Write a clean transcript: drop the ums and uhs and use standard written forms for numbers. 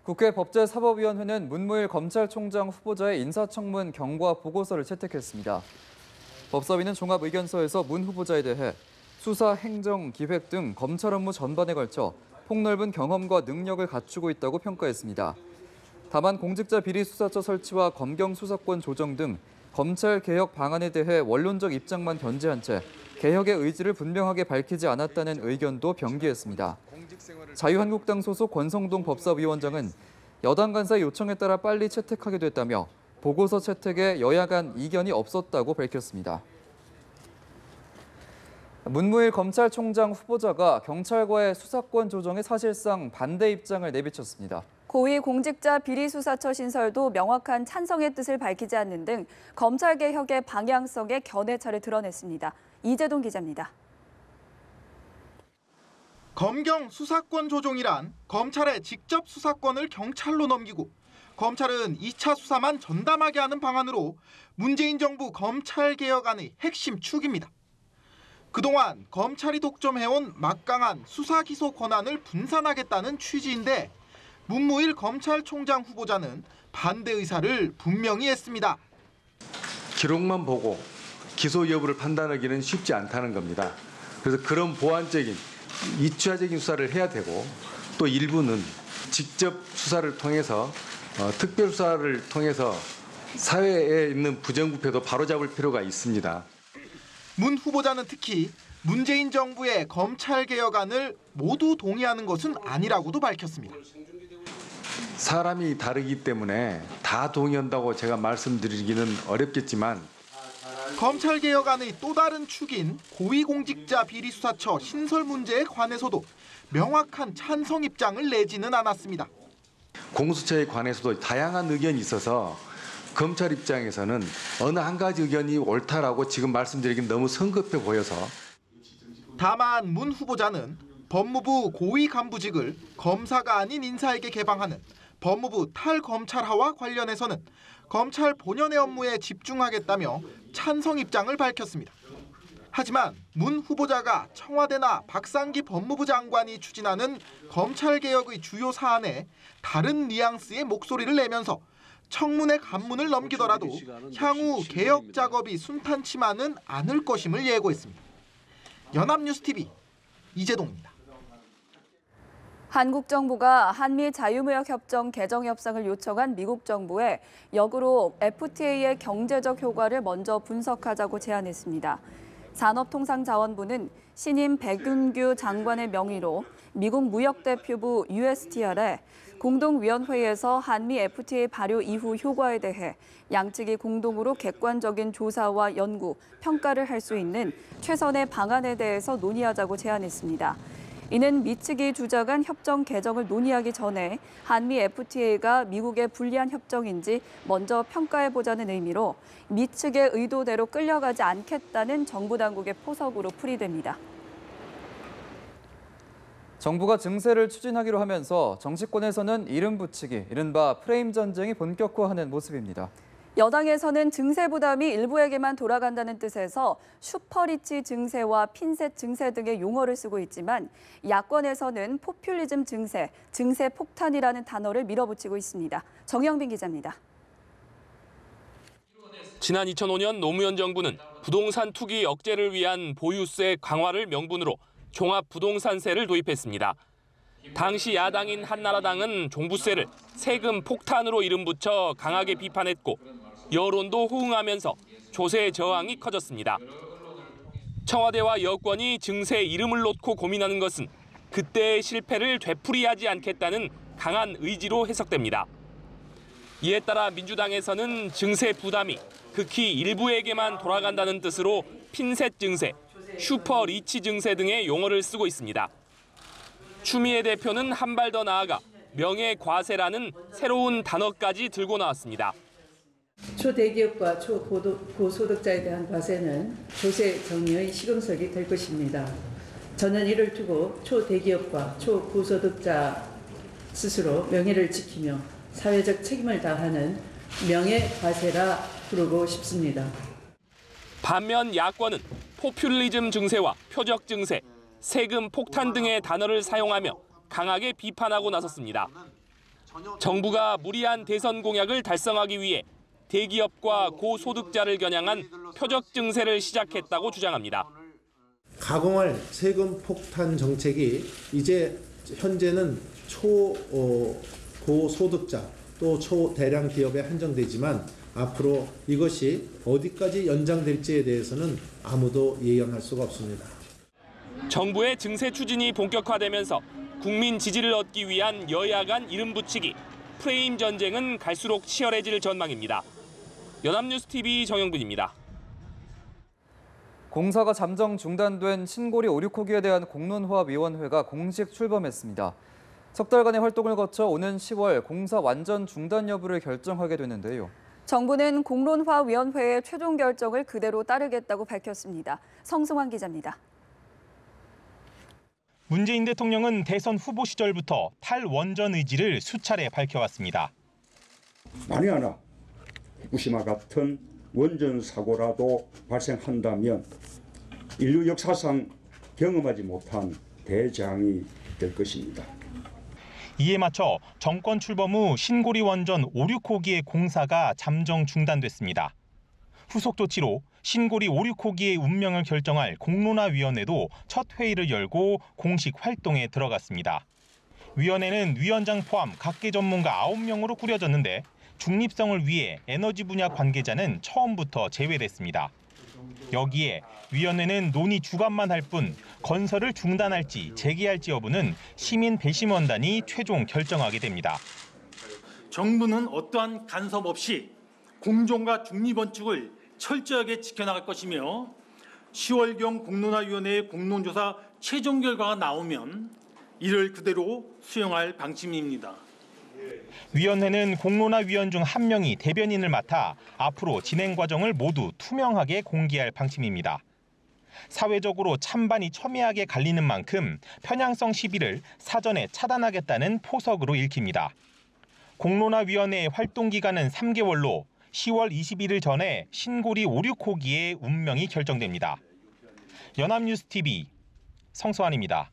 국회 법제사법위원회는 문무일 검찰총장 후보자의 인사청문 경과 보고서를 채택했습니다. 법사위는 종합의견서에서 문 후보자에 대해 수사, 행정, 기획 등 검찰 업무 전반에 걸쳐 폭넓은 경험과 능력을 갖추고 있다고 평가했습니다. 다만 공직자 비리 수사처 설치와 검경 수사권 조정 등 검찰 개혁 방안에 대해 원론적 입장만 견지한 채 개혁의 의지를 분명하게 밝히지 않았다는 의견도 병기했습니다. 자유한국당 소속 권성동 법사위원장은 여당 간사의 요청에 따라 빨리 채택하게 됐다며 보고서 채택에 여야 간 이견이 없었다고 밝혔습니다. 문무일 검찰총장 후보자가 경찰과의 수사권 조정에 사실상 반대 입장을 내비쳤습니다. 고위공직자 비리수사처 신설도 명확한 찬성의 뜻을 밝히지 않는 등 검찰 개혁의 방향성에 견해차를 드러냈습니다. 이재동 기자입니다. 검경 수사권 조정이란 검찰의 직접 수사권을 경찰로 넘기고 검찰은 2차 수사만 전담하게 하는 방안으로 문재인 정부 검찰 개혁안의 핵심 축입니다. 그동안 검찰이 독점해온 막강한 수사 기소 권한을 분산하겠다는 취지인데 문무일 검찰총장 후보자는 반대 의사를 분명히 했습니다. 기록만 보고 기소 여부를 판단하기는 쉽지 않다는 겁니다. 그래서 그런 보완적인 2차적인 수사를 해야 되고 또 일부는 직접 수사를 통해서 특별 수사를 통해서 사회에 있는 부정부패도 바로잡을 필요가 있습니다. 문 후보자는 특히 문재인 정부의 검찰 개혁안을 모두 동의하는 것은 아니라고도 밝혔습니다. 사람이 다르기 때문에 다 동의한다고 제가 말씀드리기는 어렵겠지만 검찰 개혁안의 또 다른 축인 고위공직자 비리수사처 신설 문제에 관해서도 명확한 찬성 입장을 내지는 않았습니다. 공수처에 관해서도 다양한 의견이 있어서 검찰 입장에서는 어느 한 가지 의견이 옳다라고 지금 말씀드리긴 너무 성급해 보여서. 다만 문 후보자는 법무부 고위 간부직을 검사가 아닌 인사에게 개방하는 법무부 탈검찰화와 관련해서는 검찰 본연의 업무에 집중하겠다며 찬성 입장을 밝혔습니다. 하지만 문 후보자가 청와대나 박상기 법무부 장관이 추진하는 검찰개혁의 주요 사안에 다른 뉘앙스의 목소리를 내면서 청문회 간문을 넘기더라도 향후 개혁 작업이 순탄치만은 않을 것임을 예고했습니다. 연합뉴스TV 이재동입니다. 한국 정부가 한미 자유무역협정 개정 협상을 요청한 미국 정부에 역으로 FTA의 경제적 효과를 먼저 분석하자고 제안했습니다. 산업통상자원부는 신임 백운규 장관의 명의로 미국 무역대표부 USTR에 공동위원회에서 한미 FTA 발효 이후 효과에 대해 양측이 공동으로 객관적인 조사와 연구, 평가를 할 수 있는 최선의 방안에 대해서 논의하자고 제안했습니다. 이는 미측이 주장한 협정 개정을 논의하기 전에 한미 FTA가 미국의 불리한 협정인지 먼저 평가해보자는 의미로 미측의 의도대로 끌려가지 않겠다는 정부 당국의 포석으로 풀이됩니다. 정부가 증세를 추진하기로 하면서 정치권에서는 이름 붙이기, 이른바 프레임 전쟁이 본격화하는 모습입니다. 여당에서는 증세 부담이 일부에게만 돌아간다는 뜻에서 슈퍼리치 증세와 핀셋 증세 등의 용어를 쓰고 있지만 야권에서는 포퓰리즘 증세, 증세 폭탄이라는 단어를 밀어붙이고 있습니다. 정영빈 기자입니다. 지난 2005년 노무현 정부는 부동산 투기 억제를 위한 보유세 강화를 명분으로 종합부동산세를 도입했습니다. 당시 야당인 한나라당은 종부세를 세금 폭탄으로 이름 붙여 강하게 비판했고 여론도 호응하면서 조세 저항이 커졌습니다. 청와대와 여권이 증세 이름을 놓고 고민하는 것은 그때의 실패를 되풀이하지 않겠다는 강한 의지로 해석됩니다. 이에 따라 민주당에서는 증세 부담이 극히 일부에게만 돌아간다는 뜻으로 핀셋 증세, 슈퍼 리치 증세 등의 용어를 쓰고 있습니다. 추미애 대표는 한 발 더 나아가 명예과세라는 새로운 단어까지 들고 나왔습니다. 초대기업과 초고소득자에 대한 과세는 조세 정리의 시금석이 될 것입니다. 저는 이를 두고 초대기업과 초고소득자 스스로 명예를 지키며 사회적 책임을 다하는 명예과세라 부르고 싶습니다. 반면 야권은 포퓰리즘 증세와 표적 증세, 세금 폭탄 등의 단어를 사용하며 강하게 비판하고 나섰습니다. 정부가 무리한 대선 공약을 달성하기 위해 대기업과 고소득자를 겨냥한 표적 증세를 시작했다고 주장합니다. 가공할 세금 폭탄 정책이 이제 현재는 고소득자 또 초대량 기업에 한정되지만 앞으로 이것이 어디까지 연장될지에 대해서는 아무도 예견할 수가 없습니다. 정부의 증세 추진이 본격화되면서 국민 지지를 얻기 위한 여야 간 이름 붙이기, 프레임 전쟁은 갈수록 치열해질 전망입니다. 연합뉴스TV 정영근입니다. 공사가 잠정 중단된 신고리 오류코기에 대한 공론화위원회가 공식 출범했습니다. 석 달간의 활동을 거쳐 오는 10월 공사 완전 중단 여부를 결정하게 되는데요. 정부는 공론화위원회의 최종 결정을 그대로 따르겠다고 밝혔습니다. 성승환 기자입니다. 문재인 대통령은 대선 후보 시절부터 탈원전 의지를 수차례 밝혀왔습니다. 만에 하나 후쿠시마 같은 원전 사고라도 발생한다면 인류 역사상 경험하지 못한 대재앙이 될 것입니다. 이에 맞춰 정권 출범 후 신고리 원전 5, 6호기의 공사가 잠정 중단됐습니다. 후속 조치로 신고리 5, 6호기의 운명을 결정할 공론화위원회도 첫 회의를 열고 공식 활동에 들어갔습니다. 위원회는 위원장 포함 각계 전문가 9명으로 꾸려졌는데 중립성을 위해 에너지 분야 관계자는 처음부터 제외됐습니다. 여기에 위원회는 논의 주관만 할 뿐 건설을 중단할지 재개할지 여부는 시민 배심원단이 최종 결정하게 됩니다. 정부는 어떠한 간섭 없이 공정과 중립 원칙을 철저하게 지켜나갈 것이며 10월경 공론화위원회의 공론조사 최종 결과가 나오면 이를 그대로 수용할 방침입니다. 위원회는 공론화위원 중 한 명이 대변인을 맡아 앞으로 진행 과정을 모두 투명하게 공개할 방침입니다. 사회적으로 찬반이 첨예하게 갈리는 만큼 편향성 시비를 사전에 차단하겠다는 포석으로 읽힙니다. 공론화위원회의 활동 기간은 3개월로 10월 21일 전에 신고리 5, 6호기의 운명이 결정됩니다. 연합뉴스TV 성수환입니다.